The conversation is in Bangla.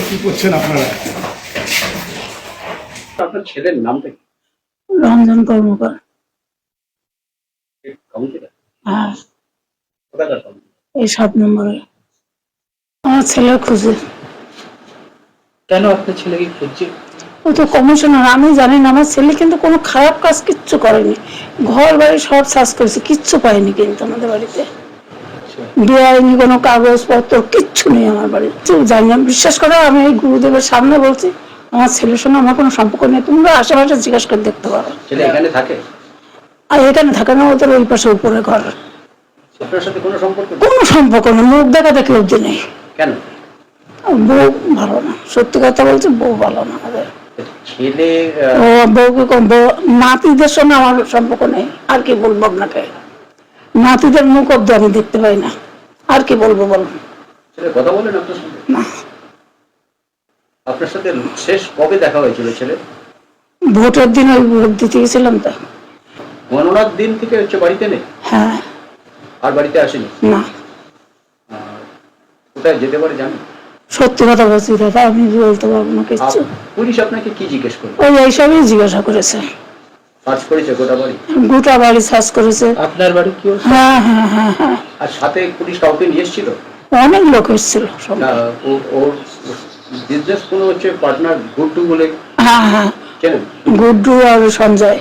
কি করছেন আপনারা? আপনার ছেলের নামটা কি? রঞ্জন কর্মকার। হ্যাঁ, এই 7 নম্বরে আমার ছেলে খুঁজে। কেন আপনার ছেলেকে খুঁজছে? ও তো কমিশনার, আমি জানি না। আমার ছেলে কিন্তু কোনো খারাপ কাজ কিচ্ছু করেনি, ঘর বাড়ি সব সার্চ করেছে, কিচ্ছু পাইনি কিন্তু আমাদের বাড়িতে বেআইনি কোনো কাগজপত্র কিচ্ছু নেই আমার বাড়িতে। জানি না, বিশ্বাস করো, আমি এই গুরুদেবের সামনে বলছি আমার ছেলের সঙ্গে আমার কোনো সম্পর্ক নেই। তোমরা আশেপাশে জিজ্ঞাসা করে দেখতে পারো। ছেলে এখানে থাকে? আর এখানে থাকে না, ওদের ওই পাশে উপরে ঘর। আপনার সাথে কোনো সম্পর্ক? কোনো সম্পর্ক নেই, মুখ দেখা দেখলে অব্দি নেই। কেন? বউ ভালো না, সত্যি কথা বলছি, বউ ভালো না আমাদের। ছেলে ও বউকে নাতিদের সঙ্গে আমার সম্পর্ক নেই। আর কি বলবো আপনাকে, নাতিদের মুখ অব্দি আমি দেখতে পাই না, আর কি বলবো বলুন। ছেলে কথা বলেন আপনার সঙ্গে? না। আপনার সাথে শেষ কবে দেখা হয়েছিল ছেলে? ভোটের দিন ওই ভোট দিতে গেছিলাম তো। গণনার দিন থেকে হচ্ছে বাড়িতে নেই? হ্যাঁ। আর বাড়িতে আসেনি? না। কোথায় যেতে পারে জানেন? সত্যি কথা বলছি দাদা, আমি বলতে পারবো না কিছু। পুলিশ আপনাকে কি জিজ্ঞেস করলো? ওই এইসবই জিজ্ঞাসা করেছে। সার্চ করেছে গোটা বাড়ি? গোটা বাড়ি সার্চ করেছে। আপনার বাড়ি কি? হ্যাঁ হ্যাঁ হ্যাঁ হ্যাঁ। আর সাথে পুলিশ কাউকে নিয়ে এসেছিল? অনেক লোক এসেছিল। ওর বিজনেস কোনো হচ্ছে পার্টনার গুড্ডু বলে? হ্যাঁ হ্যাঁ, চেনেন? গুড্ডু আর সঞ্জয়।